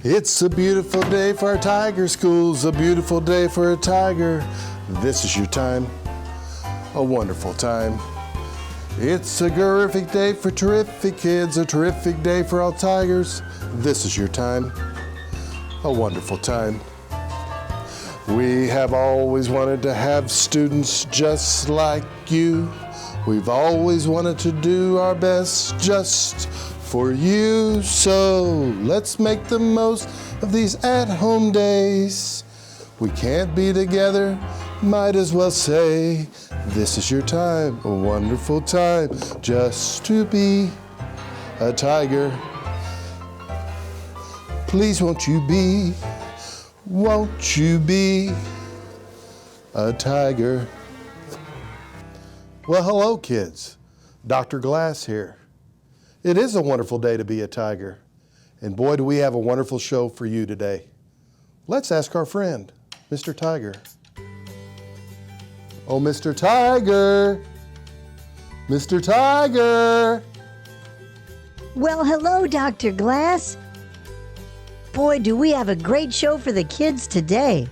It's a beautiful day for our tiger schools, a beautiful day for a tiger. This is your time, a wonderful time. It's a terrific day for terrific kids, a terrific day for all tigers. This is your time, a wonderful time. We have always wanted to have students just like you. We've always wanted to do our best just for you. So let's make the most of these at-home days. We can't be together, might as well say, this is your time, a wonderful time, just to be a tiger. Please won't you be a tiger? Well, hello kids, Dr. Glass here. It is a wonderful day to be a tiger, and boy do we have a wonderful show for you today. Let's ask our friend, Mr. Tiger. Oh, Mr. Tiger! Mr. Tiger! Well, hello, Dr. Glass. Boy, do we have a great show for the kids today.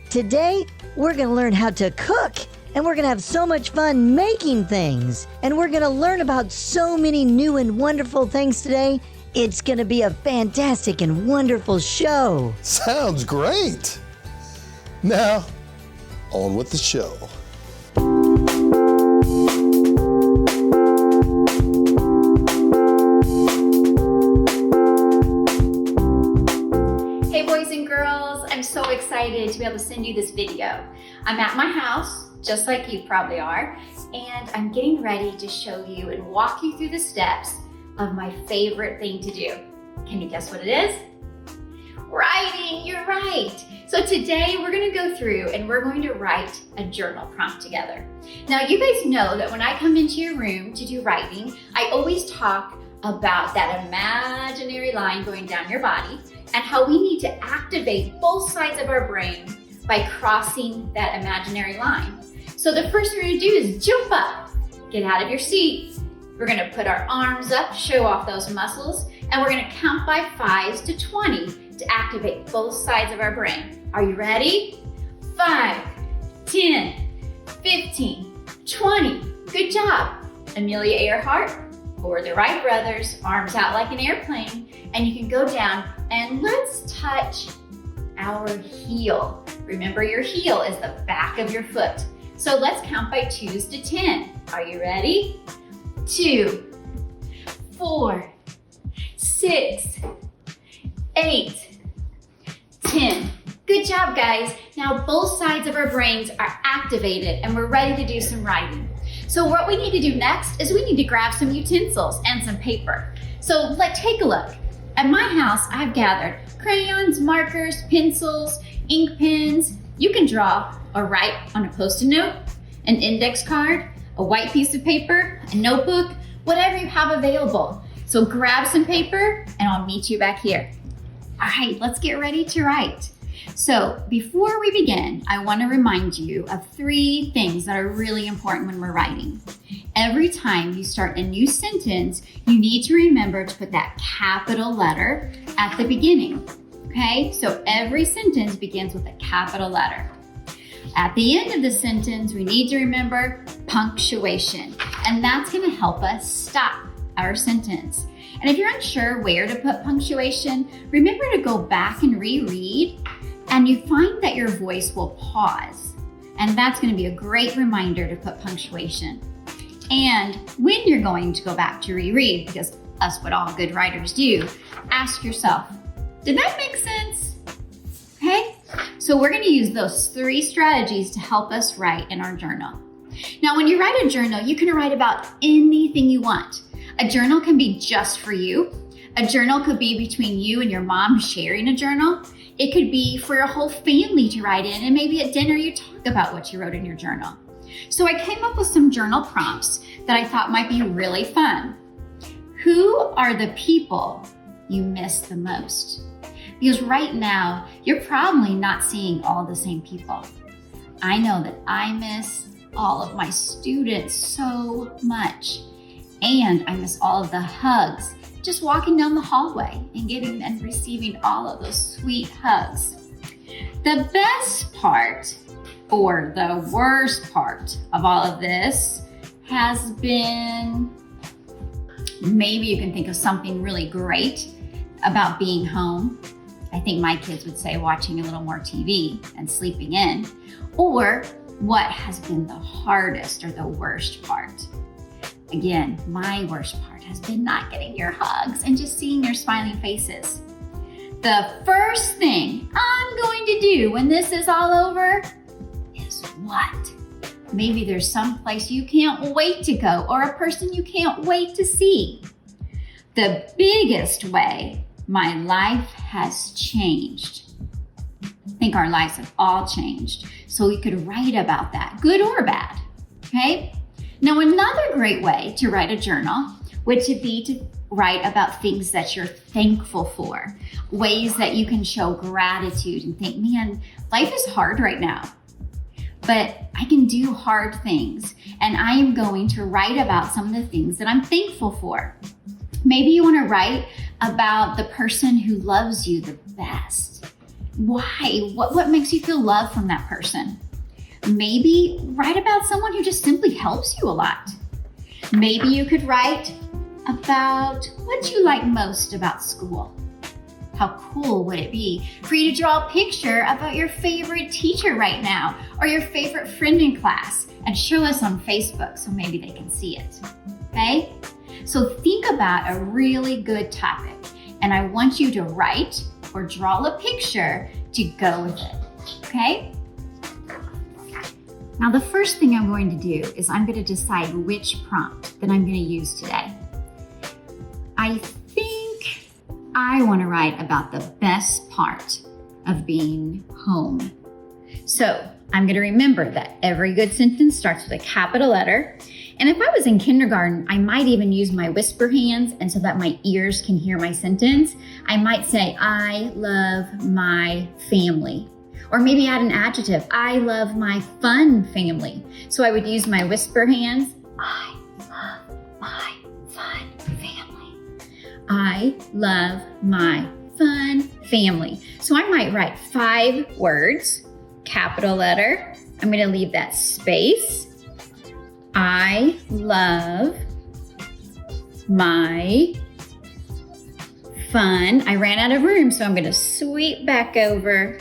Today, we're going to learn how to cook, and we're going to have so much fun making things. And we're going to learn about so many new and wonderful things today. It's going to be a fantastic and wonderful show. Sounds great! Now, on with the show. Hey boys and girls, I'm so excited to be able to send you this video. I'm at my house, just like you probably are, and I'm getting ready to show you and walk you through the steps of my favorite thing to do. Can you guess what it is? Writing, you're right. So today we're gonna go through and we're going to write a journal prompt together. Now you guys know that when I come into your room to do writing, I always talk about that imaginary line going down your body and how we need to activate both sides of our brain by crossing that imaginary line. So the first thing we're gonna do is jump up, get out of your seat. We're gonna put our arms up, show off those muscles, and we're gonna count by 5s to 20 to activate both sides of our brain. Are you ready? 5, 10, 15, 20. Good job. Amelia Earhart or the Wright brothers, arms out like an airplane, and you can go down and let's touch our heel. Remember, your heel is the back of your foot. So let's count by 2s to 10. Are you ready? 2, 4, 6, 8, 10. Good job, guys. Now both sides of our brains are activated and we're ready to do some writing. So what we need to do next is we need to grab some utensils and some paper. So let's take a look. At my house, I've gathered crayons, markers, pencils, ink pens. You can draw or write on a Post-it note, an index card, a white piece of paper, a notebook, whatever you have available. So grab some paper and I'll meet you back here. All right, let's get ready to write. So before we begin, I want to remind you of 3 things that are really important when we're writing. Every time you start a new sentence, you need to remember to put that capital letter at the beginning. Okay, so every sentence begins with a capital letter. At the end of the sentence, we need to remember punctuation, and that's going to help us stop our sentence. And if you're unsure where to put punctuation, remember to go back and reread, and you find that your voice will pause. And that's going to be a great reminder to put punctuation. And when you're going to go back to reread, because that's what all good writers do, ask yourself, did that make sense? Okay, so we're going to use those 3 strategies to help us write in our journal. Now, when you write a journal, you can write about anything you want. A journal can be just for you. A journal could be between you and your mom sharing a journal. It could be for your whole family to write in, and maybe at dinner you talk about what you wrote in your journal. So I came up with some journal prompts that I thought might be really fun. Who are the people you miss the most? Because right now, you're probably not seeing all the same people. I know that I miss all of my students so much. And I miss all of the hugs just walking down the hallway and getting and receiving all of those sweet hugs. The best part, or the worst part of all of this, has been, maybe you can think of something really great about being home. I think my kids would say watching a little more TV and sleeping in. Or what has been the hardest or the worst part? Again, my worst part has been not getting your hugs and just seeing your smiling faces. The first thing I'm going to do when this is all over is what? Maybe there's some place you can't wait to go or a person you can't wait to see. The biggest way my life has changed. I think our lives have all changed. So we could write about that, good or bad, okay? Now, another great way to write a journal would be to write about things that you're thankful for, ways that you can show gratitude and think, man, life is hard right now, but I can do hard things. And I am going to write about some of the things that I'm thankful for. Maybe you want to write about the person who loves you the best. Why? What makes you feel love from that person? Maybe write about someone who just simply helps you a lot. Maybe you could write about what you like most about school. How cool would it be for you to draw a picture about your favorite teacher right now or your favorite friend in class and show us on Facebook so maybe they can see it, okay? So think about a really good topic and I want you to write or draw a picture to go with it, okay? Now the first thing I'm going to do is I'm going to decide which prompt that I'm going to use today. I think I want to write about the best part of being home. So I'm going to remember that every good sentence starts with a capital letter. And if I was in kindergarten, I might even use my whisper hands, and so that my ears can hear my sentence. I might say, I love my family. Or maybe add an adjective, I love my fun family. So I would use my whisper hands, I love my fun family. I love my fun family. So I might write 5 words, capital letter. I'm going to leave that space. I love my fun. I ran out of room, so I'm going to sweep back over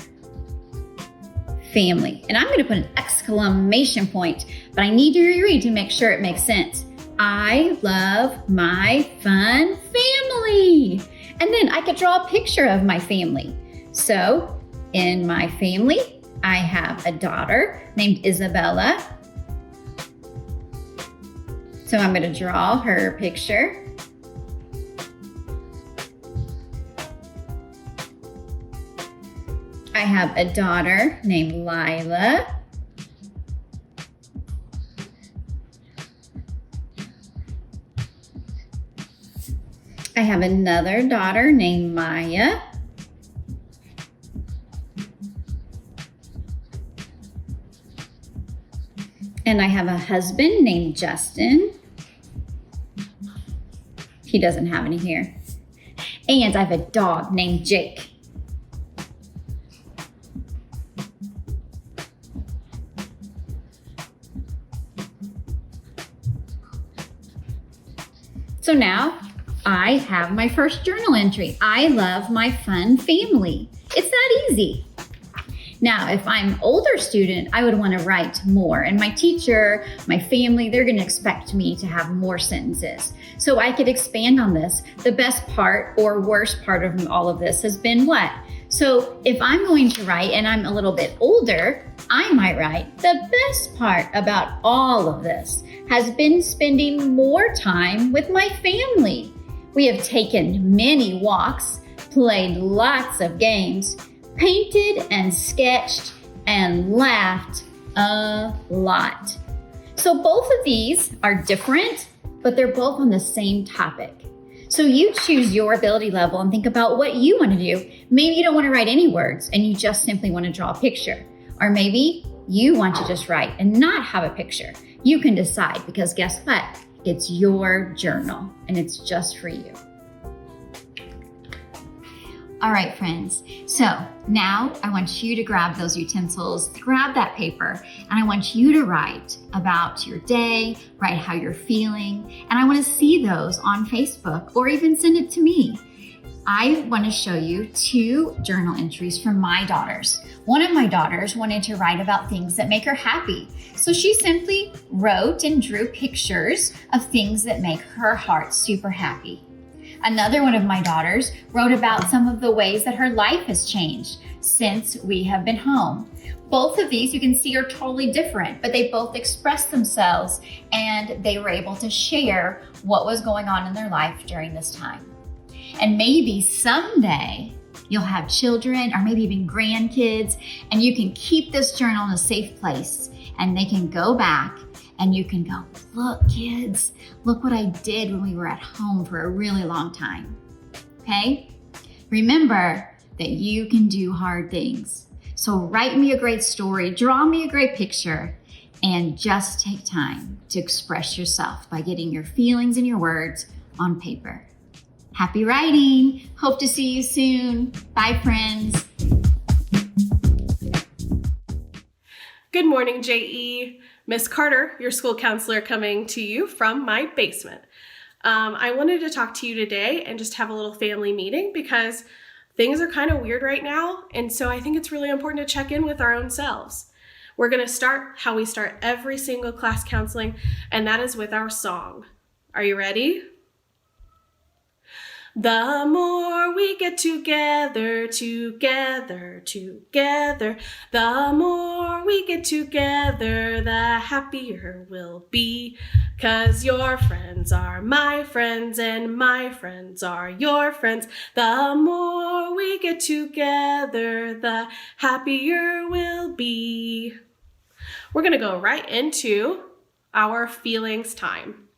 family. And I'm going to put an exclamation point, but I need to reread to make sure it makes sense. I love my fun family. And then I could draw a picture of my family. So in my family, I have a daughter named Isabella. So I'm going to draw her picture. I have a daughter named Lila. I have another daughter named Maya. And I have a husband named Justin. He doesn't have any here. And I have a dog named Jake. So now I have my first journal entry. I love my fun family. It's that easy. Now, if I'm an older student, I would want to write more. And my teacher, my family, they're going to expect me to have more sentences. So I could expand on this. The best part or worst part of all of this has been what? So if I'm going to write and I'm a little bit older, I might write, the best part about all of this has been spending more time with my family. We have taken many walks, played lots of games, painted and sketched and laughed a lot. So both of these are different, but they're both on the same topic. So you choose your ability level and think about what you want to do. Maybe you don't want to write any words and you just simply want to draw a picture. Or maybe you want to just write and not have a picture. You can decide because guess what? It's your journal and it's just for you. All right, friends. So now I want you to grab those utensils, grab that paper, and I want you to write about your day, write how you're feeling, and I want to see those on Facebook or even send it to me. I want to show you 2 journal entries from my daughters. One of my daughters wanted to write about things that make her happy. So she simply wrote and drew pictures of things that make her heart super happy. Another one of my daughters wrote about some of the ways that her life has changed since we have been home. Both of these you can see are totally different, but they both expressed themselves and they were able to share what was going on in their life during this time. And maybe someday you'll have children or maybe even grandkids, and you can keep this journal in a safe place and they can go back and you can go, look, kids, look what I did when we were at home for a really long time. Okay? Remember that you can do hard things. So write me a great story, draw me a great picture, and just take time to express yourself by getting your feelings and your words on paper. Happy writing. Hope to see you soon. Bye, friends. Good morning, JE. Miss Carter, your school counselor, coming to you from my basement. I wanted to talk to you today and just have a little family meeting because things are kind of weird right now. And so I think it's really important to check in with our own selves. We're going to start how we start every single class counseling, and that is with our song. Are you ready? The more we get together, together, together, the more we get together, the happier we'll be. 'Cause your friends are my friends and my friends are your friends. The more we get together, the happier we'll be. We're gonna go right into our feelings time.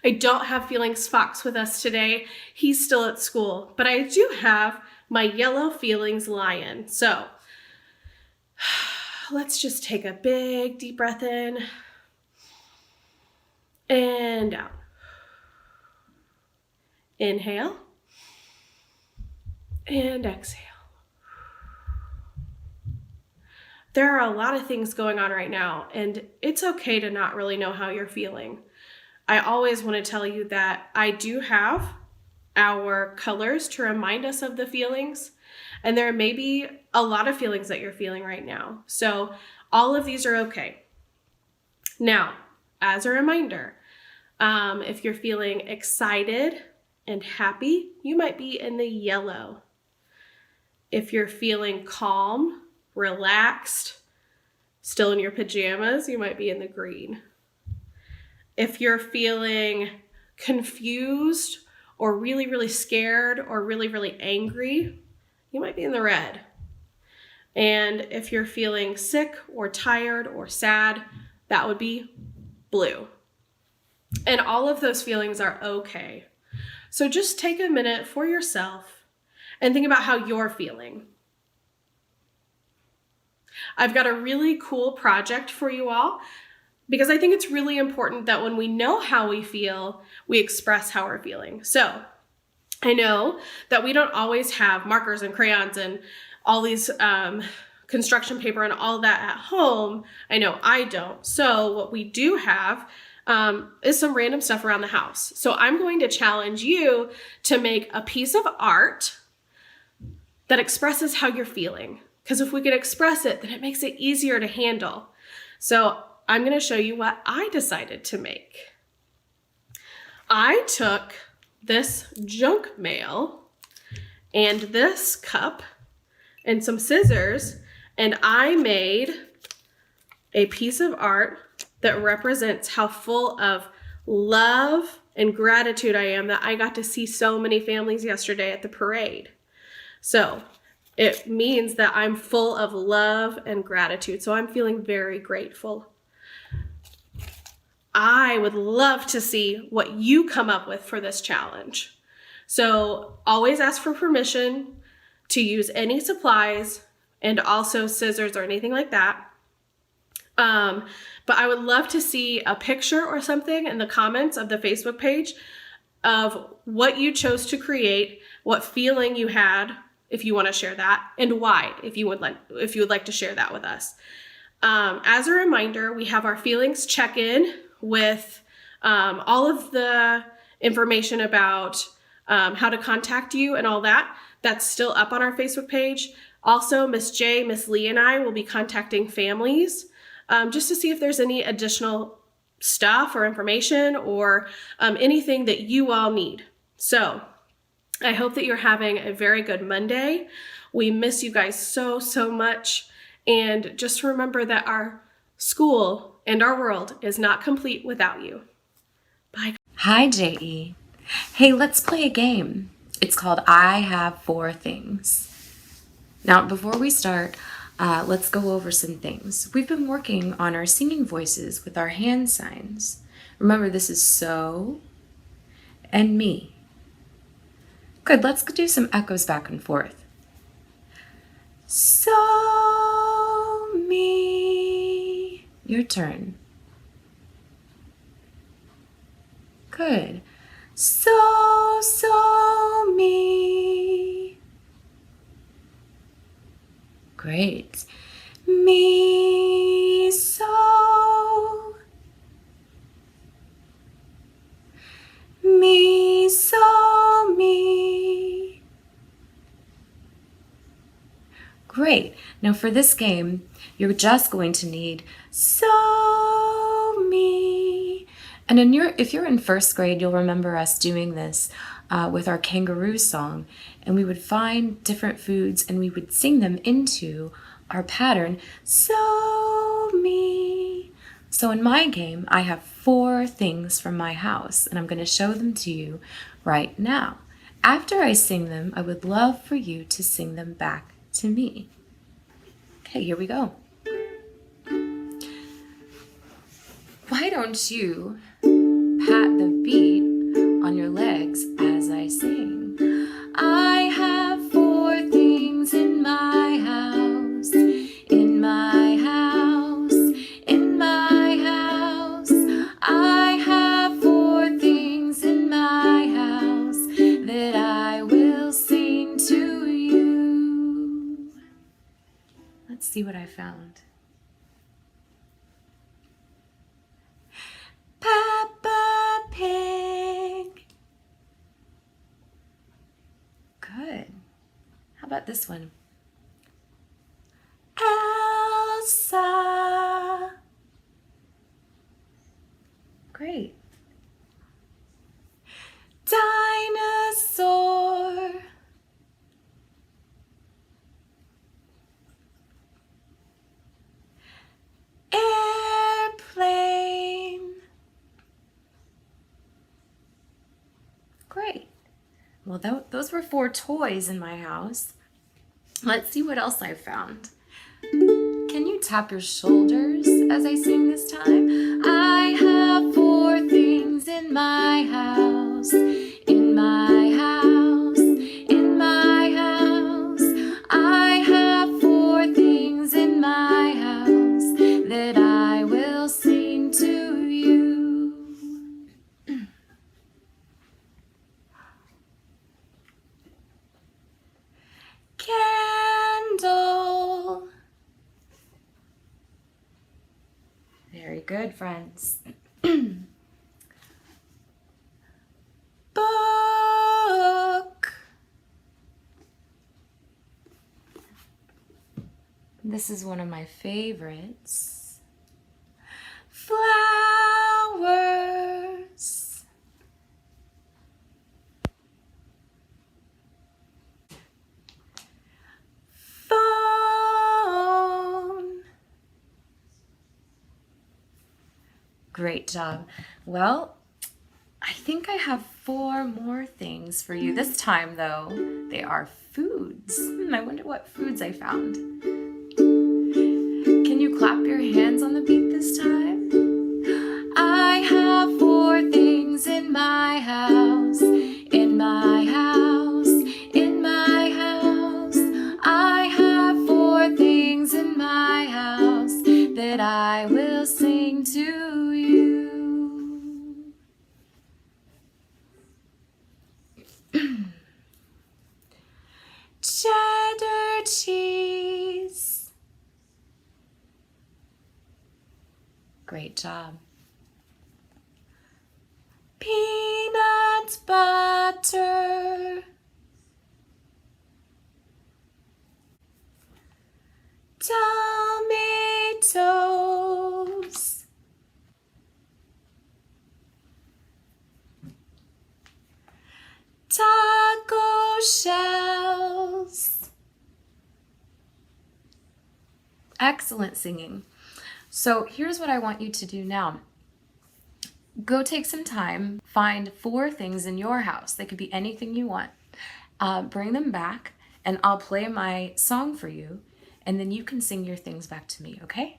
I don't have Feelings Fox with us today. He's still at school, but I do have my yellow Feelings Lion. So let's just take a big deep breath in and down. Inhale and exhale. There are a lot of things going on right now, and it's okay to not really know how you're feeling. I always want to tell you that I do have our colors to remind us of the feelings, and there may be a lot of feelings that you're feeling right now. So all of these are okay. Now, as a reminder, if you're feeling excited and happy, you might be in the yellow. If you're feeling calm, relaxed, still in your pajamas, you might be in the green. If you're feeling confused or really, really scared or really, really angry, you might be in the red. And if you're feeling sick or tired or sad, that would be blue. And all of those feelings are okay. So just take a minute for yourself and think about how you're feeling. I've got a really cool project for you all, because I think it's really important that when we know how we feel, we express how we're feeling. So I know that we don't always have markers and crayons and all these construction paper and all that at home. I know I don't. So what we do have is some random stuff around the house. So I'm going to challenge you to make a piece of art that expresses how you're feeling. Because if we can express it, then it makes it easier to handle. So I'm going to show you what I decided to make. I took this junk mail and this cup and some scissors, and I made a piece of art that represents how full of love and gratitude I am that I got to see so many families yesterday at the parade. So it means that I'm full of love and gratitude. So I'm feeling very grateful. I would love to see what you come up with for this challenge. So always ask for permission to use any supplies and also scissors or anything like that. But I would love to see a picture or something in the comments of the Facebook page of what you chose to create, what feeling you had, if you want to share that, and why, if you would like to share that with us. As a reminder, we have our feelings check-in with all of the information about how to contact you and all that. That's still up on our Facebook page. Also, Miss J, Miss Lee, and I will be contacting families just to see if there's any additional stuff or information or anything that you all need. So I hope that you're having a very good Monday. We miss you guys so, so much. And just remember that our school and our world is not complete without you. Bye. Hi, J.E. Hey, let's play a game. It's called I Have Four Things. Now, before we start, let's go over some things. We've been working on our singing voices with our hand signs. Remember, this is so and me. Good, let's do some echoes back and forth. So, me. Your turn. Good. So, me. Great. Me, so. Me, so, me. Great. Now for this game, you're just going to need so, me. And if you're in first grade, you'll remember us doing this with our kangaroo song, and we would find different foods and we would sing them into our pattern, so me. So in my game, I have 4 things from my house, and I'm going to show them to you right now. After I sing them, I would love for you to sing them back to me. Okay, here we go. Why don't you pat the beat on your legs as I sing? I have 4 things in my house, in my house, in my house. I have 4 things in my house that I will sing to you. Let's see what I found. Peppa Pig. Good. How about this one? Elsa. Great. Dinosaur. Airplane. Great. Well, those were 4 toys in my house. Let's see what else I found. Can you tap your shoulders as I sing this time? I have 4 things in my house, in my house, in my house. I have 4 things in my house that I will sing to you. Candle. Very good, friends. Book. This is one of my favorites. Flowers. Phone. Great job. Well, I think I have 4 more things for you. This time, though, they are foods. I wonder what foods I found. Can you clap your hands on the beat this time? I have 4 things in my house, in my house, in my house. I have 4 things in my house that I will sing to you. cheddar cheese. Great job. Peanut butter. Tomatoes. Taco shells. Excellent singing. So here's what I want you to do now. Go take some time, find 4 things in your house. They could be anything you want. Bring them back, and I'll play my song for you, and then you can sing your things back to me, okay?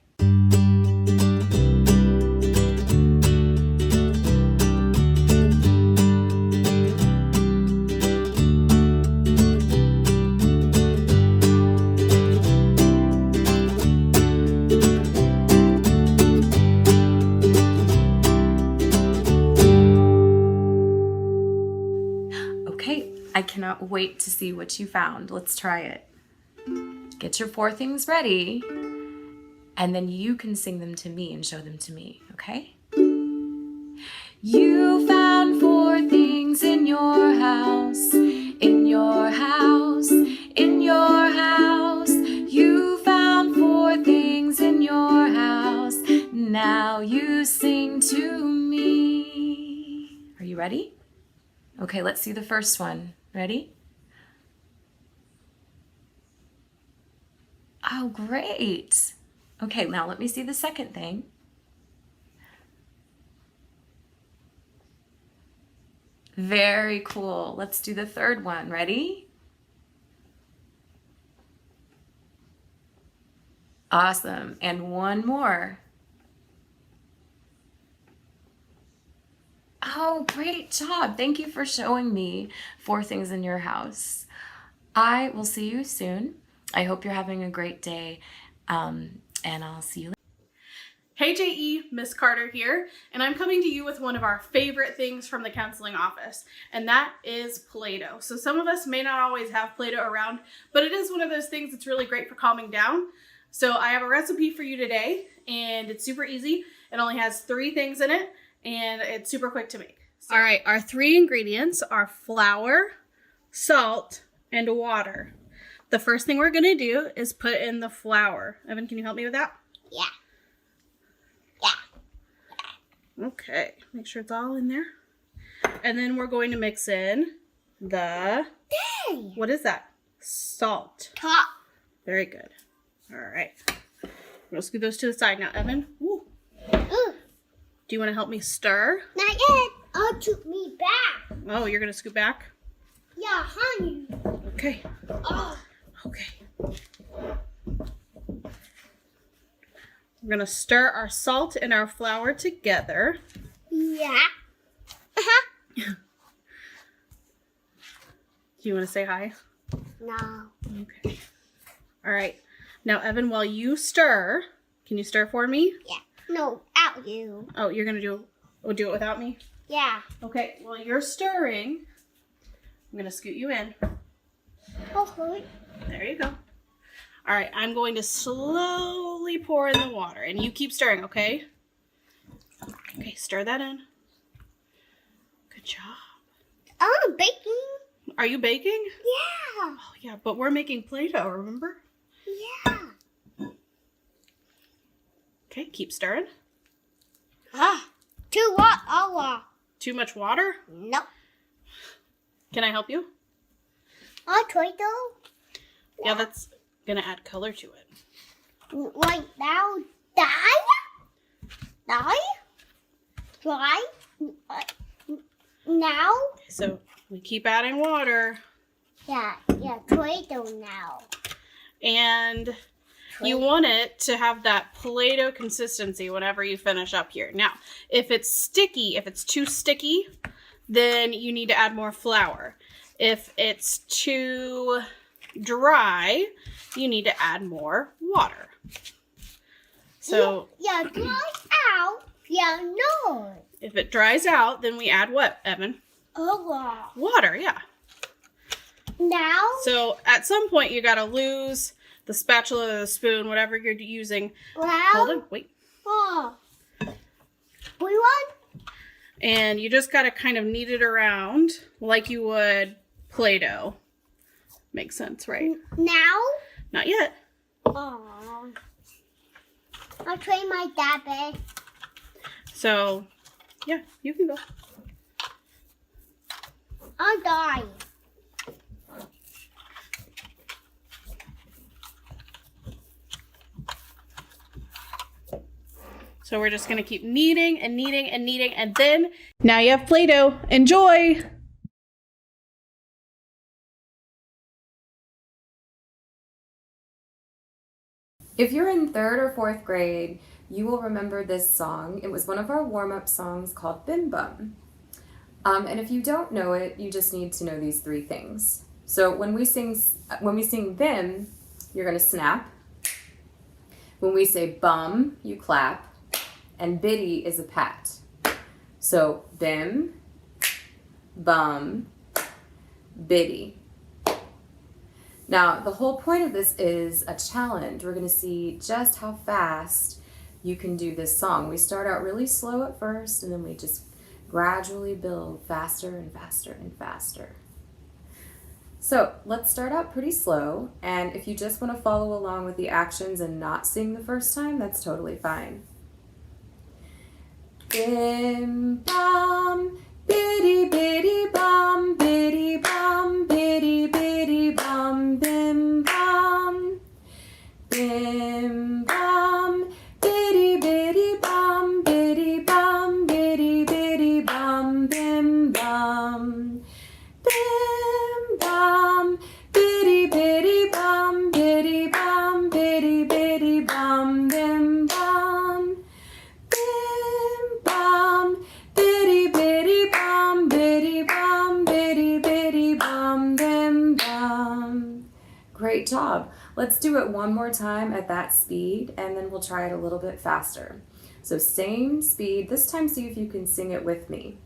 I cannot wait to see what you found. Let's try it. Get your 4 things ready, and then you can sing them to me and show them to me, okay? You found 4 things in your house, in your house, in your house. You found 4 things in your house. Now you sing to me. Are you ready? Okay, let's see the first one. Ready? Oh, great. Okay, now let me see the second thing. Very cool. Let's do the third one. Ready? Awesome. And one more. Oh, great job. Thank you for showing me 4 things in your house. I will see you soon. I hope you're having a great day, and I'll see you later. Hey JE, Miss Carter here, and I'm coming to you with one of our favorite things from the counseling office, and that is Play-Doh. So some of us may not always have Play-Doh around, but it is one of those things that's really great for calming down. So I have a recipe for you today, and it's super easy. It only has 3 things in it, and it's super quick to make. So, all right, our 3 ingredients are flour, salt, and water. The first thing we're gonna do is put in the flour. Evan, can you help me with that? Yeah. Okay, make sure it's all in there. And then we're going to mix in the, what is that? Salt. Top. Very good. All right. We'll scoot those to the side now, Evan. Ooh. Ooh. Do you want to help me stir? Not yet. Oh, took me back. Oh, you're going to scoot back? Yeah, honey. Okay. Oh. Okay. We're going to stir our salt and our flour together. Yeah. Uh-huh. Do you want to say hi? No. Okay. All right. Now, Evan, while you stir, can you stir for me? Yeah. No, out you. Oh, you're going to do it without me? Yeah. Okay. While you're stirring, I'm going to scoot you in. Okay. There you go. All right. I'm going to slowly pour in the water, and you keep stirring, okay? Okay. Stir that in. Good job. Oh, baking. Are you baking? Yeah. Oh, yeah. But we're making Play-Doh, remember? Yeah. Okay. Keep stirring. Ah. Too hot. Oh, Too much water? no. Can I help you? Oh, Play-Doh. Yeah, that's going to add color to it. Right now, die? Die? Dry? Now? So we keep adding water, Yeah, Play-Doh now. and you want it to have that Play-Doh consistency whenever you finish up here. Now, if it's sticky, if it's too sticky, then you need to add more flour. If it's too dry, you need to add more water. So Yeah, dry out. Yeah, no. if it dries out, then we add what, Evan? Oh, Water, yeah. Now? So at some point you gotta lose the spatula or the spoon, whatever you're using. Hold Well? on, wait. Oh. We want? And you just gotta kind of knead it around like you would Play-Doh. Makes sense, right? Now? Not yet. Oh. I'll train my dad. So, yeah, you can go. I'll die. So we're just gonna keep kneading and kneading and kneading, and then now you have Play-Doh. Enjoy! If you're in 3rd or 4th grade, you will remember this song. It was one of our warm-up songs called Bim Bum. And if you don't know it, you just need to know these 3 things. So when we sing bim, you're gonna snap. When we say bum, you clap. And biddy is a pat. So bim, bum, biddy. Now, the whole point of this is a challenge. We're going to see just how fast you can do this song. We start out really slow at first, and then we just gradually build faster and faster and faster. So let's start out pretty slow, and if you just want to follow along with the actions and not sing the first time, that's totally fine. Bim bum, biddy biddy bum, biddy bum, biddy biddy bum, bim bum. Bim bum, biddy biddy bum, biddy bum, biddy biddy bum, bim bum. Bim bum, biddy biddy bum, biddy bum, biddy biddy bum, bim bum. Bim bum, biddy biddy bum, biddy bum, biddy biddy bum, bim bum. Great job. Let's do it one more time at that speed, and then we'll try it a little bit faster. So same speed. This time see if you can sing it with me.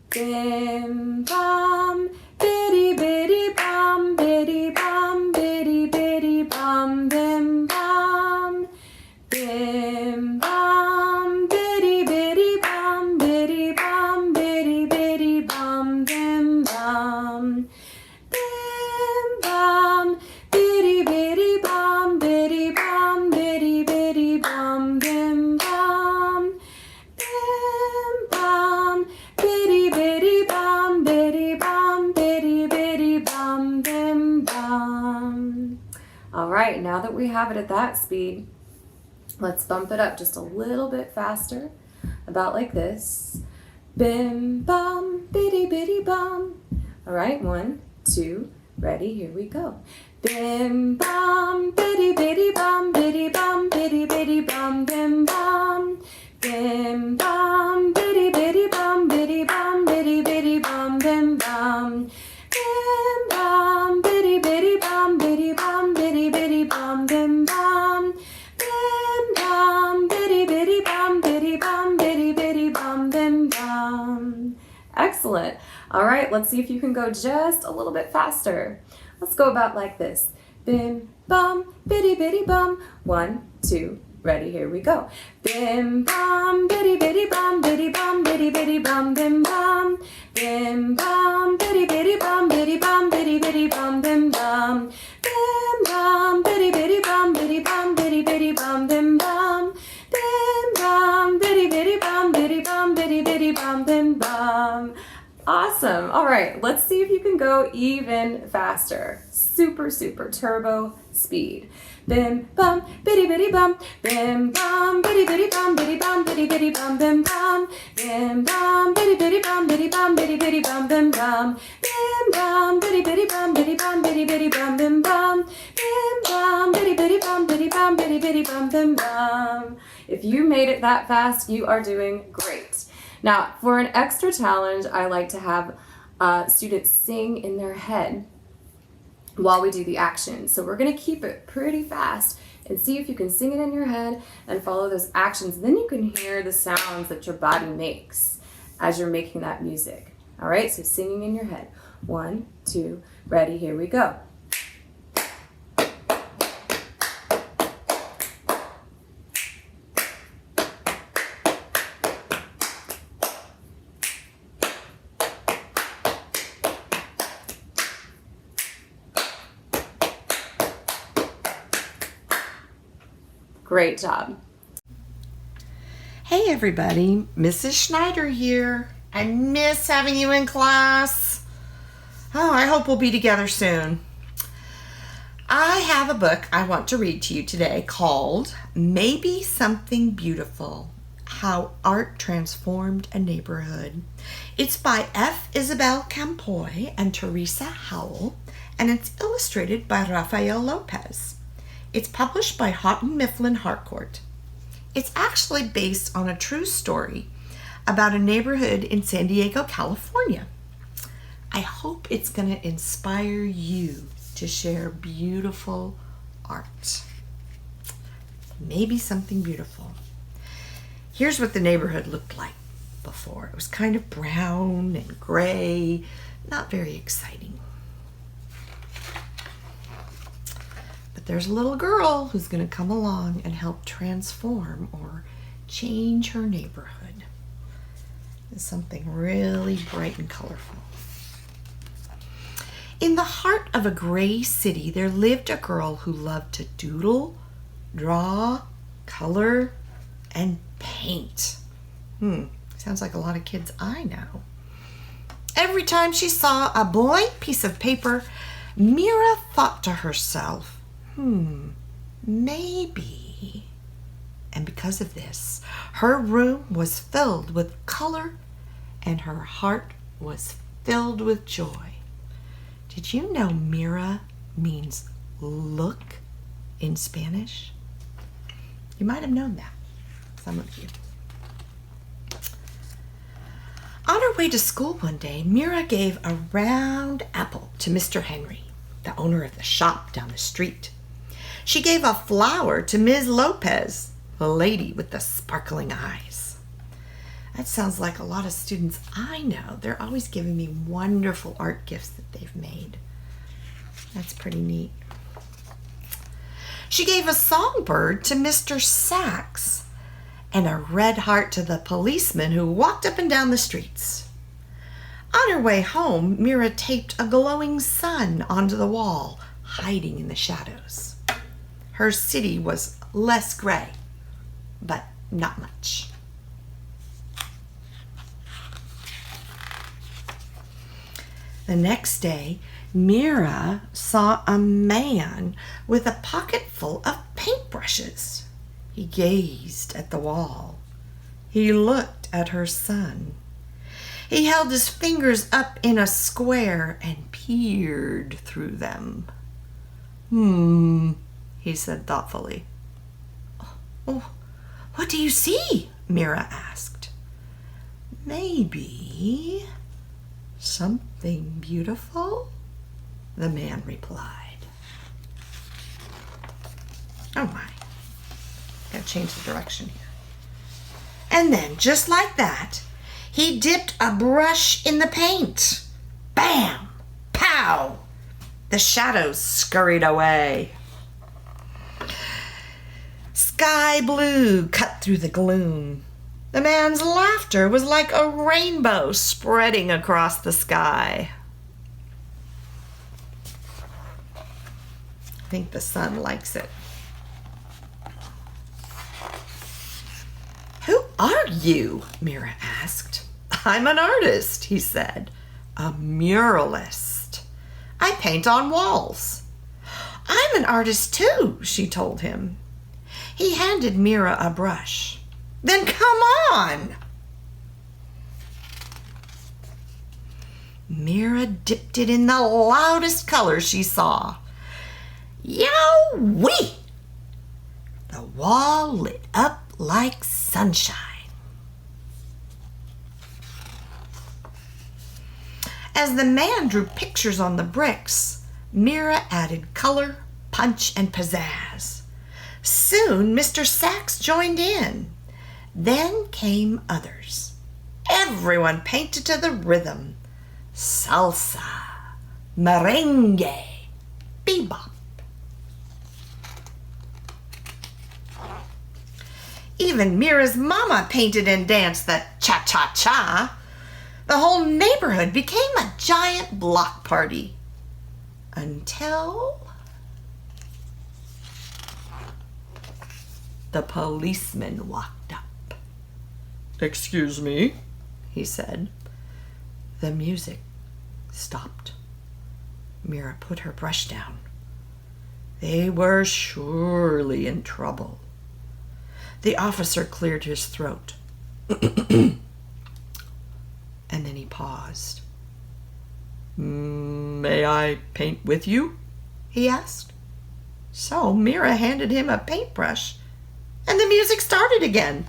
Bim bum, biddy biddy bum, biddy bum, biddy biddy bum, bim bum. Bim bum, biddy biddy bum, biddy bum, biddy biddy bum, bim bum. Bim bum, biddy biddy bum, biddy bum, biddy biddy bum, bim bum. Bim bum, biddy biddy bum, biddy bum, biddy biddy bum, bim bum. All right, now that we have it at that speed, let's bump it up just a little bit faster, about like this. Bim bum, biddy biddy bum. All right, 1, 2, ready, here we go. Bim bum, biddy biddy bum, biddy bum, biddy biddy bum, bim bum. Bim bum, biddy biddy bum, biddy bum, biddy biddy bum, bim bum. Bim bum, biddy biddy bum, biddy bum, biddy biddy bum, bim bum. Bim bum, biddy biddy bum, biddy bum, biddy biddy bum, bim bum. Excellent. All right, let's see if you can go just a little bit faster. Let's go about like this. Bim bum, biddy biddy bum. 1, 2, ready, here we go. Bim bum, biddy biddy bum, biddy bum, biddy biddy bum, bim bum. Bim bum, biddy biddy bum, biddy bum, biddy biddy bum, bim bum. Bim bum, biddy biddy bum, biddy bum, biddy biddy bum, bim bum. Bim bum, biddy biddy bum, biddy bum, biddy biddy bum, bim bum. Awesome. All right, let's see if you can go even faster. Super, super turbo speed. Bim bum, biddy biddy bum, bim bum, biddy biddy bum, biddy bum, biddy biddy bum, bim bum. Bim bum, biddy biddy bum, biddy bum, biddy biddy bum, bim bum. Bim bum, biddy biddy bum, biddy bum, biddy biddy bum, bim bum. Bim bum, biddy biddy bum, biddy bum, biddy biddy bum, bim bum. If you made it that fast, you are doing great. Now, for an extra challenge, I like to have students sing in their head while we do the action. So we're gonna keep it pretty fast and see if you can sing it in your head and follow those actions. Then you can hear the sounds that your body makes as you're making that music. All right, so singing in your head. 1, 2, ready, here we go. Great job. Hey everybody, Mrs. Schneider here. I miss having you in class. Oh, I hope we'll be together soon. I have a book I want to read to you today called Maybe Something Beautiful: How Art Transformed a Neighborhood. It's by F. Isabel Campoy and Teresa Howell, and it's illustrated by Rafael Lopez. It's published by Houghton Mifflin Harcourt. It's actually based on a true story about a neighborhood in San Diego, California. I hope it's going to inspire you to share beautiful art. Maybe something beautiful. Here's what the neighborhood looked like before. It was kind of brown and gray, not very exciting. But there's a little girl who's going to come along and help transform or change her neighborhood. It's something really bright and colorful. In the heart of a gray city, there lived a girl who loved to doodle, draw, color, and paint. Sounds like a lot of kids I know. Every time she saw a blank piece of paper, Mira thought to herself, maybe. And because of this, her room was filled with color and her heart was filled with joy. Did you know Mira means look in Spanish? You might have known that, some of you. On her way to school one day, Mira gave a round apple to Mr. Henry, the owner of the shop down the street. She gave a flower to Ms. Lopez, the lady with the sparkling eyes. That sounds like a lot of students I know. They're always giving me wonderful art gifts that they've made. That's pretty neat. She gave a songbird to Mr. Sachs and a red heart to the policeman who walked up and down the streets. On her way home, Mira taped a glowing sun onto the wall, hiding in the shadows. Her city was less gray, but not much. The next day, Mira saw a man with a pocket full of paintbrushes. He gazed at the wall. He looked at her son. He held his fingers up in a square and peered through them. He said thoughtfully. Oh, what do you see? Mira asked. Maybe something beautiful, the man replied. Oh my, gotta change the direction here. And then, just like that, he dipped a brush in the paint. Bam! Pow! The shadows scurried away. Sky blue cut through the gloom. The man's laughter was like a rainbow spreading across the sky. I think the sun likes it. Who are you? Mira asked. I'm an artist, he said. A muralist. I paint on walls. I'm an artist too, she told him. He handed Mira a brush. Then come on! Mira dipped it in the loudest color she saw. Yow-wee! The wall lit up like sunshine. As the man drew pictures on the bricks, Mira added color, punch, and pizzazz. Soon Mr. Sachs joined in. Then came others. Everyone painted to the rhythm. Salsa. merengue, bebop. Even Mira's mama painted and danced the cha-cha-cha. The whole neighborhood became a giant block party. Until the policeman walked up. "Excuse me," he said. The music stopped. Mira put her brush down. They were surely in trouble. The officer cleared his throat. And then he paused. "May I paint with you?" he asked. So Mira handed him a paintbrush, and the music started again.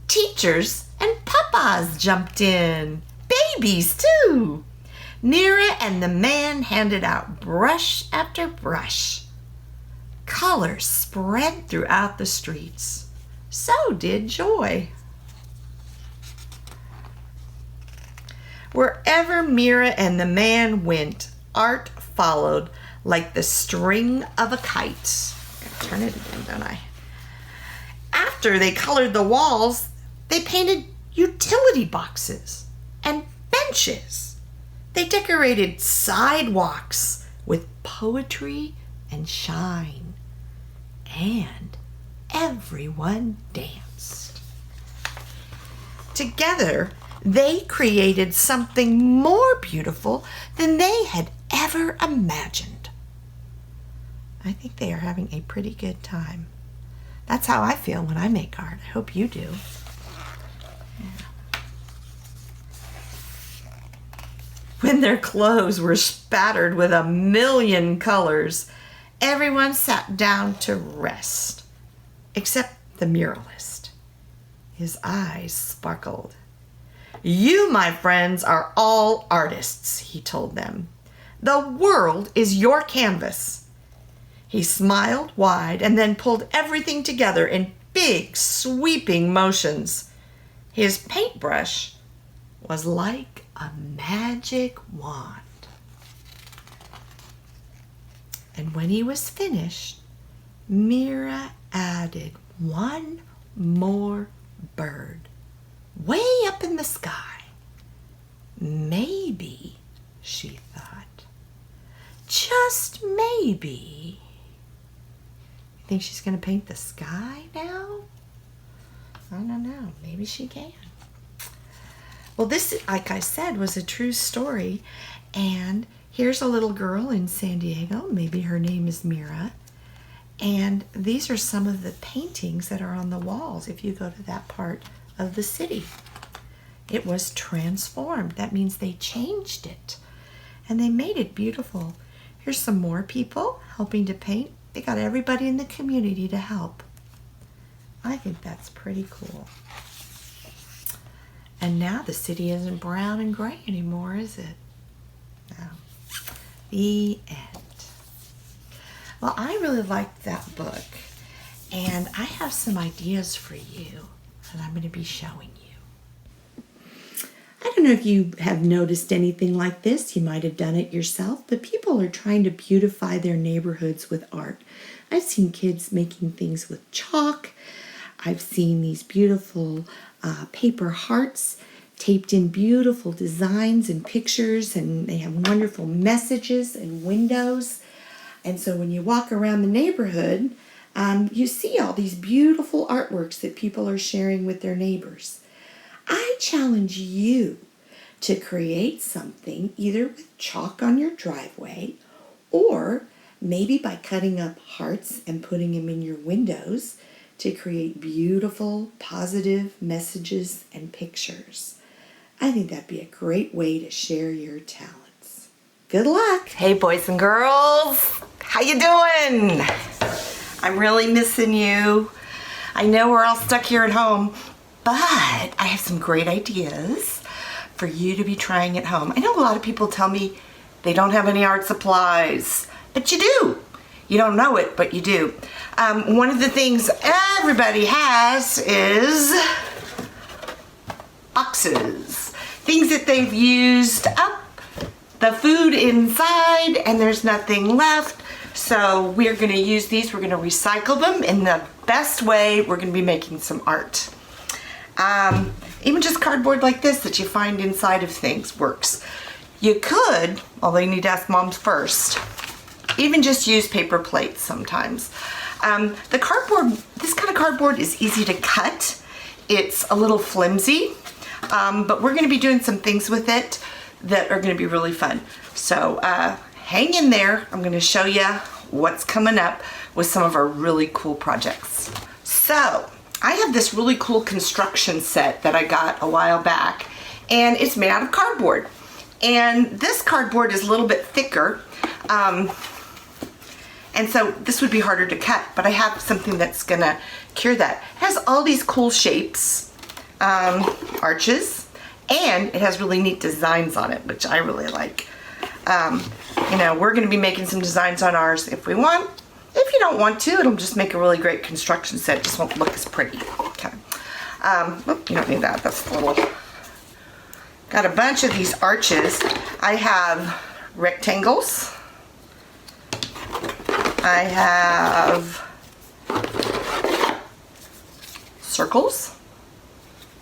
Teachers and papas jumped in. Babies, too. Mira and the man handed out brush after brush. Colors spread throughout the streets. So did joy. Wherever Mira and the man went, art followed like the string of a kite. Gotta turn it again, don't I? After they colored the walls, they painted utility boxes and benches. They decorated sidewalks with poetry and shine. And everyone danced. Together, they created something more beautiful than they had ever imagined. I think they are having a pretty good time. That's how I feel when I make art. I hope you do. Yeah. When their clothes were spattered with a million colors, everyone sat down to rest, except the muralist. His eyes sparkled. "You, my friends, are all artists," he told them. "The world is your canvas." He smiled wide and then pulled everything together in big, sweeping motions. His paintbrush was like a magic wand. And when he was finished, Mira added one more bird, way up in the sky. Maybe, she thought, just maybe. You think she's going to paint the sky now? I don't know. Maybe she can. Well, this, like I said, was a true story. And here's a little girl in San Diego. Maybe her name is Mira. And these are some of the paintings that are on the walls if you go to that part of the city. It was transformed. That means they changed it. And they made it beautiful. Here's some more people helping to paint. They got everybody in the community to help. I think that's pretty cool. And now the city isn't brown and gray anymore, is it? No. The end. Well, I really liked that book, and I have some ideas for you that I'm going to be showing you. I don't know if you have noticed anything like this. You might have done it yourself, but people are trying to beautify their neighborhoods with art. I've seen kids making things with chalk. I've seen these beautiful paper hearts taped in beautiful designs and pictures, and they have wonderful messages and windows. And so when you walk around the neighborhood, you see all these beautiful artworks that people are sharing with their neighbors. I challenge you to create something either with chalk on your driveway or maybe by cutting up hearts and putting them in your windows to create beautiful, positive messages and pictures. I think that'd be a great way to share your talents. Good luck. Hey, boys and girls. How you doing? I'm really missing you. I know we're all stuck here at home, but I have some great ideas for you to be trying at home. I know a lot of people tell me they don't have any art supplies, but you do. You don't know it, but you do. One of the things everybody has is boxes. things that they've used up the food inside and there's nothing left. So we're gonna use these, we're gonna recycle them in the best way. We're gonna be making some art. Even just cardboard like this that you find inside of things works. You could, although you need to ask Moms first, even just use paper plates sometimes. The cardboard, this kind of cardboard is easy to cut. It's a little flimsy, but we're gonna be doing some things with it that are gonna be really fun. So hang in there. I'm gonna show you what's coming up with some of our really cool projects. So I have this really cool construction set that I got a while back, and it's made out of cardboard. And this cardboard is a little bit thicker, and so this would be harder to cut, but I have something that's gonna cure that. It has all these cool shapes, arches, and it has really neat designs on it, which I really like. You know, we're gonna be making some designs on ours if we want. If you don't want to, it'll just make a really great construction set. It just won't look as pretty. Okay. You don't need that. That's a little. Got a bunch of these arches. I have rectangles. I have circles,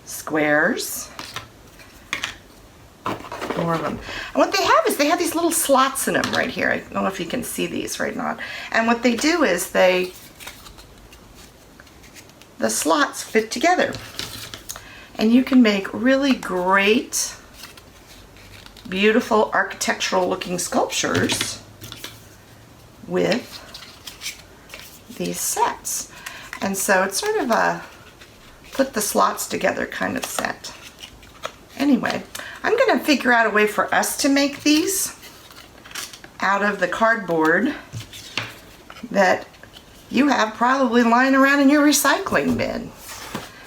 squares, more of them. And what they have is they have these little slots in them right here. I don't know if you can see these right now. And what they do is the slots fit together. And you can make really great, beautiful architectural looking sculptures with these sets. And so it's sort of a put the slots together kind of set. Anyway, I'm gonna figure out a way for us to make these out of the cardboard that you have probably lying around in your recycling bin.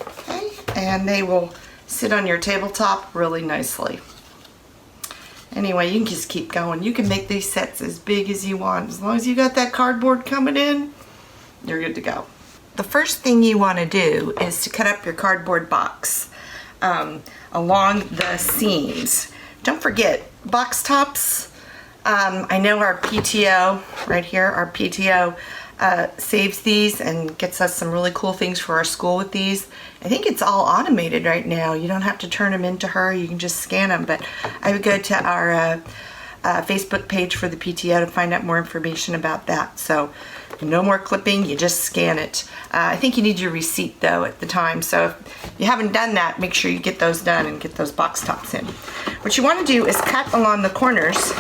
Okay, and they will sit on your tabletop really nicely. Anyway, you can just keep going. You can make these sets as big as you want. As long as you got that cardboard coming in, you're good to go. The first thing you want to do is to cut up your cardboard box along the seams. Don't forget, box tops. I know our PTO, right here, our PTO saves these and gets us some really cool things for our school with these. I think it's all automated right now. You don't have to turn them into her. You can just scan them. But I would go to our Facebook page for the PTO to find out more information about that. So no more clipping, you just scan it. I think you need your receipt though at the time. So if you haven't done that, make sure you get those done and get those box tops in. What you want to do is cut along the corners,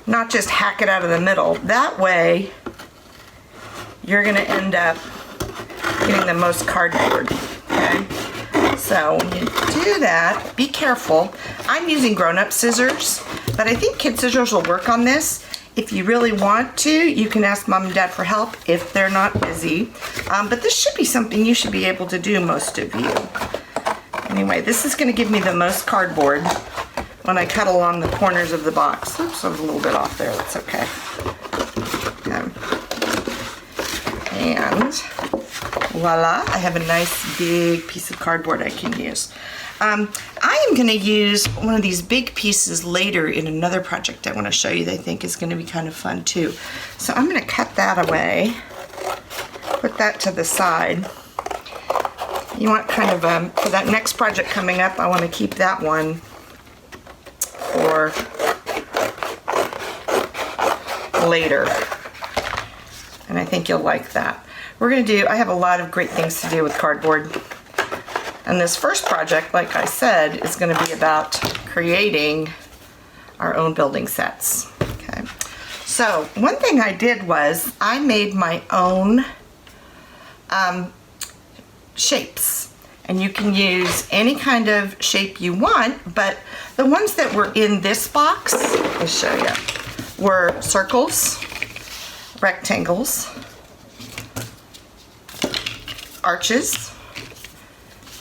not just hack it out of the middle. That way you're gonna end up getting the most cardboard, okay? So when you do that, be careful. I'm using grown-up scissors, but I think kid scissors will work on this. If you really want to, you can ask Mom and Dad for help if they're not busy. But this should be something you should be able to do, most of you. Anyway, this is gonna give me the most cardboard when I cut along the corners of the box. Oops, I was a little bit off there, that's okay. And voila, I have a nice big piece of cardboard I can use. I am going to use one of these big pieces later in another project I want to show you that I think is going to be kind of fun too. So I'm going to cut that away, put that to the side. You want kind of, for that next project coming up, I want to keep that one for later. And I think you'll like that. We're going to do, I have a lot of great things to do with cardboard. And this first project, like I said, is going to be about creating our own building sets. Okay. So one thing I did was I made my own shapes. And you can use any kind of shape you want, but the ones that were in this box, I'll show you, were circles, rectangles, arches,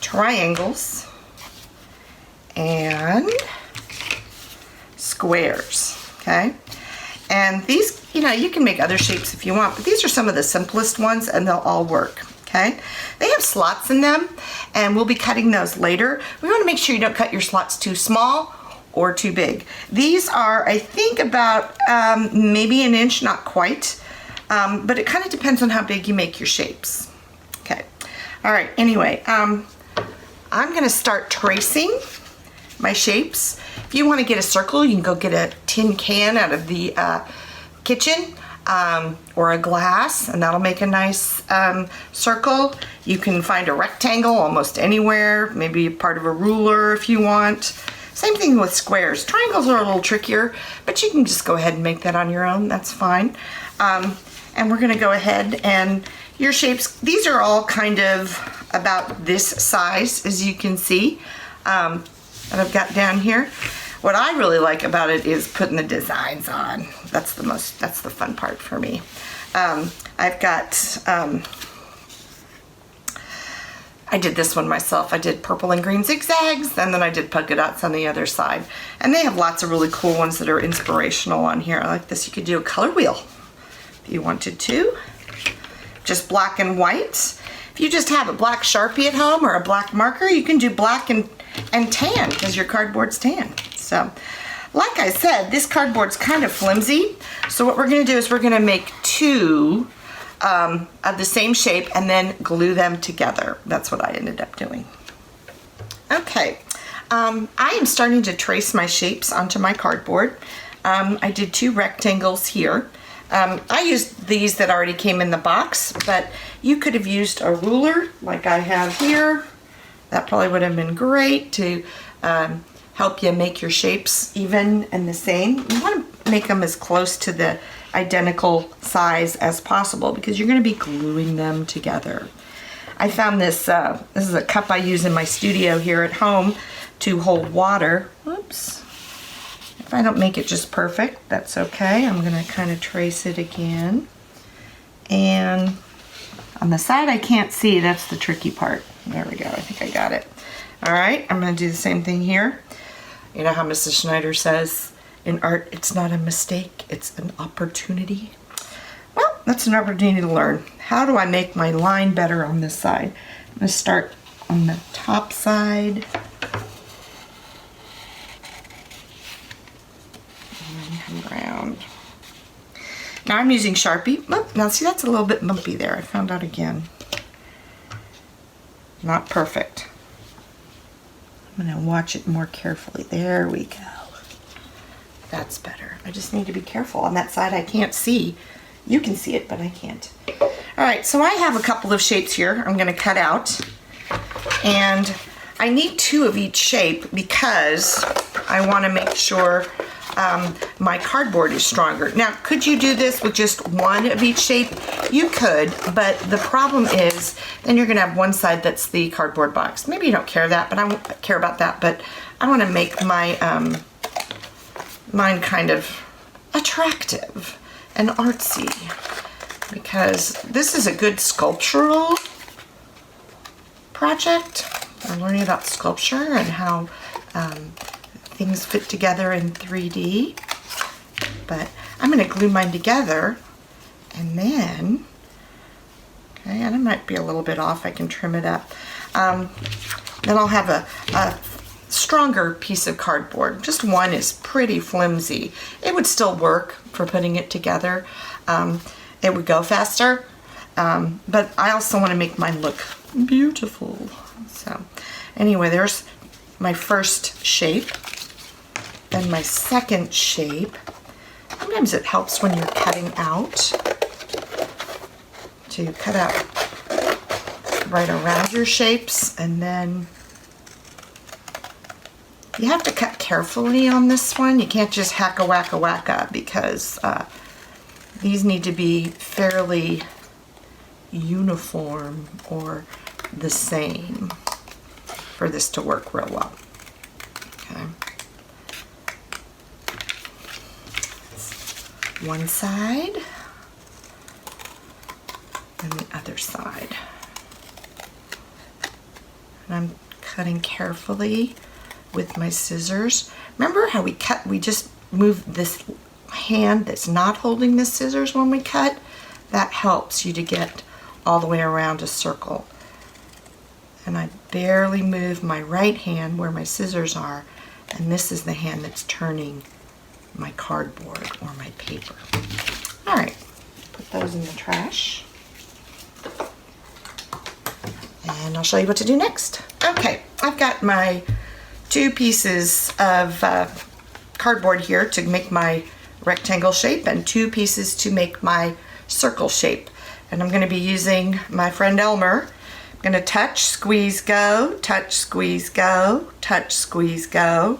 triangles, and squares, okay? And these, you know, you can make other shapes if you want, but these are some of the simplest ones and they'll all work, okay? Okay, they have slots in them, and we'll be cutting those later. We want to make sure you don't cut your slots too small or too big. These are, I think, about maybe an inch, not quite, but it kind of depends on how big you make your shapes. Okay, all right, anyway, I'm gonna start tracing my shapes. If you want to get a circle, you can go get a tin can out of the kitchen, or a glass, and that'll make a nice circle. You can find a rectangle almost anywhere, maybe part of a ruler if you want. Same thing with squares. Triangles are a little trickier, but you can just go ahead and make that on your own, that's fine. And we're gonna go ahead, and your shapes, these are all kind of about this size, as you can see, that I've got down here. What I really like about it is putting the designs on. That's the fun part for me. I've got, I did this one myself. I did purple and green zigzags, and then I did polka dots on the other side. And they have lots of really cool ones that are inspirational on here. I like this. You could do a color wheel if you wanted to. Just black and white. If you just have a black Sharpie at home or a black marker, you can do black and tan because your cardboard's tan. So, like I said, this cardboard's kind of flimsy. So what we're gonna do is we're gonna make two of the same shape and then glue them together. That's what I ended up doing. Okay, I am starting to trace my shapes onto my cardboard. I did two rectangles here. I used these that already came in the box, but you could have used a ruler like I have here. That probably would have been great to help you make your shapes even and the same. You want to make them as close to the identical size as possible because you're going to be gluing them together. I found this, this is a cup I use in my studio here at home to hold water. Whoops. If I don't make it just perfect, that's okay. I'm going to kind of trace it again. And on the side I can't see, that's the tricky part. There we go, I think I got it. All right, I'm going to do the same thing here. You know how Mrs. Schneider says, in art, it's not a mistake, it's an opportunity. Well, that's an opportunity to learn. How do I make my line better on this side? I'm going to start on the top side. And then come around. Now I'm using Sharpie. Oh, now see, that's a little bit bumpy there. I found out again. Not perfect. I'm going to watch it more carefully. There we go. That's better. I just need to be careful. On that side I can't see. You can see it, but I can't. All right, so I have a couple of shapes here I'm going to cut out. And I need two of each shape because I want to make sure my cardboard is stronger. Now, could you do this with just one of each shape? You could, but the problem is then you're going to have one side that's the cardboard box. Maybe you don't care that, but I won't care about that. But I want to make my mine kind of attractive and artsy because this is a good sculptural project. I'm learning about sculpture and how things fit together in 3D. But I'm going to glue mine together and then, okay, and it might be a little bit off. I can trim it up. Then I'll have a stronger piece of cardboard. Just one is pretty flimsy. It would still work for putting it together. It would go faster, but I also want to make mine look beautiful. So anyway, there's my first shape. Then my second shape. Sometimes it helps when you're cutting out to cut out right around your shapes, and then you have to cut carefully on this one. You can't just hack-a-whack-a-whack-a because these need to be fairly uniform or the same for this to work real well. Okay. One side and the other side. And I'm cutting carefully with my scissors. Remember how we just move this hand that's not holding the scissors when we cut? That helps you to get all the way around a circle. And I barely move my right hand where my scissors are, and this is the hand that's turning my cardboard or my paper. All right, put those in the trash. And I'll show you what to do next. Okay, I've got my 2 pieces of cardboard here to make my rectangle shape and 2 pieces to make my circle shape. And I'm gonna be using my friend Elmer. I'm gonna touch, squeeze, go, touch, squeeze, go, touch, squeeze, go.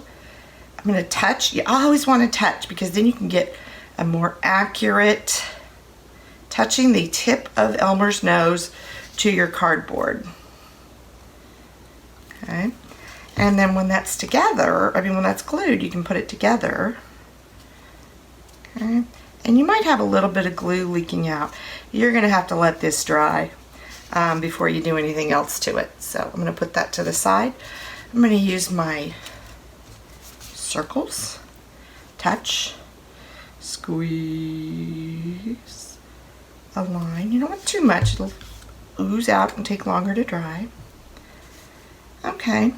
I'm gonna touch. You always wanna touch because then you can get a more accurate touching the tip of Elmer's nose to your cardboard. Okay. And then when that's together, when that's glued, you can put it together. Okay. And you might have a little bit of glue leaking out. You're gonna have to let this dry before you do anything else to it. So I'm gonna put that to the side. I'm gonna use my circles, touch, squeeze, align. You don't want too much, it'll ooze out and take longer to dry. Okay,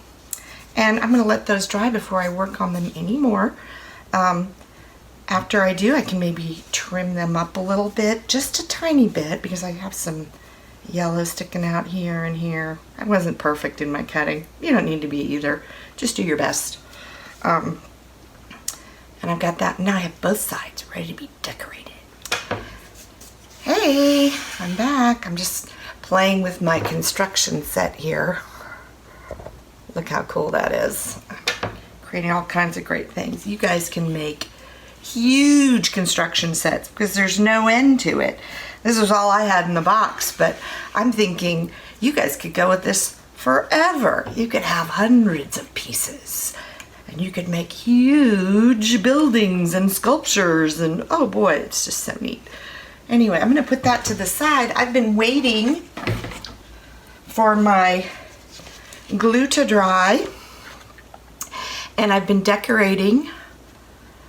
and I'm gonna let those dry before I work on them anymore. After I do, I can maybe trim them up a little bit, just a tiny bit, because I have some yellow sticking out here and here. I wasn't perfect in my cutting. You don't need to be either. Just do your best. And I've got that. Now I have both sides ready to be decorated. Hey, I'm back. I'm just playing with my construction set here. Look how cool that is. Creating all kinds of great things. You guys can make huge construction sets because there's no end to it. This was all I had in the box, but I'm thinking you guys could go with this forever. You could have hundreds of pieces and you could make huge buildings and sculptures, and oh boy, it's just so neat. Anyway, I'm gonna put that to the side. I've been waiting for my glue to dry, and I've been decorating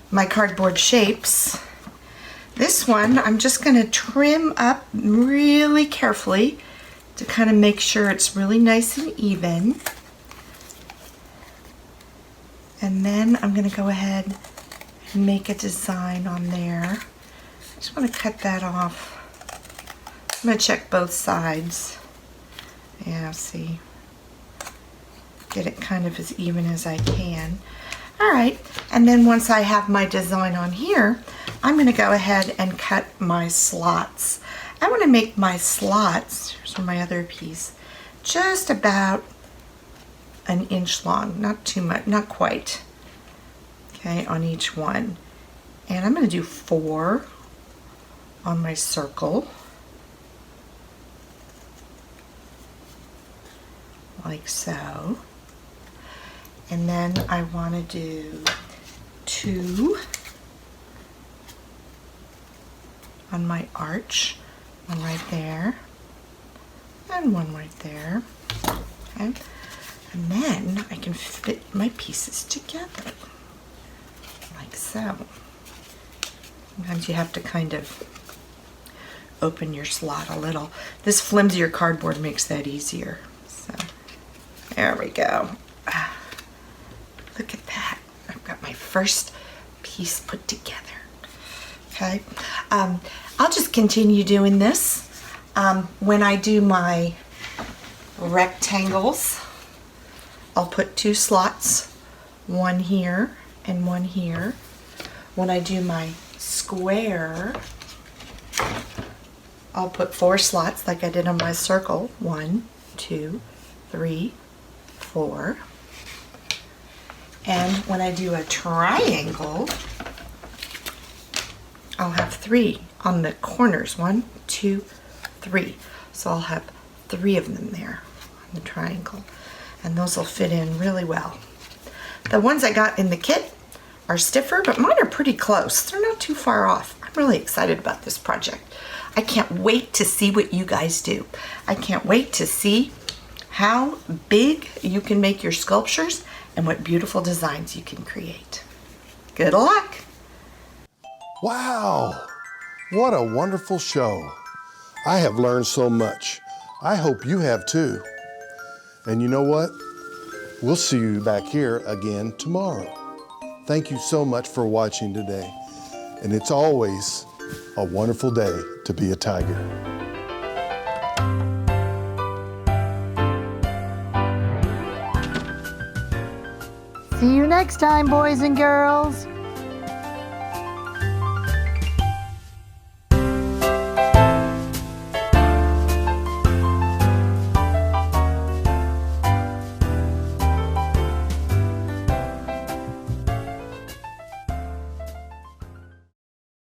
my cardboard shapes. This one, I'm just gonna trim up really carefully to kind of make sure it's really nice and even. And then I'm gonna go ahead and make a design on there. I just wanna cut that off. I'm gonna check both sides. Yeah, see. Get it kind of as even as I can. All right, and then once I have my design on here, I'm gonna go ahead and cut my slots. I wanna make my slots, here's my other piece, just about an inch long, not too much, not quite, okay, on each one. And I'm gonna do 4 on my circle, like so. And then I want to do 2 on my arch, one right there, and one right there. Okay, and then I can fit my pieces together, like so. Sometimes you have to kind of open your slot a little. This flimsier cardboard makes that easier. So there we go. Look at that. I've got my first piece put together. Okay. I'll just continue doing this. When I do my rectangles, I'll put 2 slots, one here and one here. When I do my square, I'll put 4 slots like I did on my circle. 1, 2, 3, 4. And when I do a triangle, I'll have 3 on the corners. 1, 2, 3. So I'll have 3 of them there on the triangle. And those will fit in really well. The ones I got in the kit are stiffer, but mine are pretty close. They're not too far off. I'm really excited about this project. I can't wait to see what you guys do. I can't wait to see how big you can make your sculptures and what beautiful designs you can create. Good luck! Wow, what a wonderful show. I have learned so much. I hope you have too. And you know what? We'll see you back here again tomorrow. Thank you so much for watching today. And it's always a wonderful day to be a tiger. See you next time, boys and girls.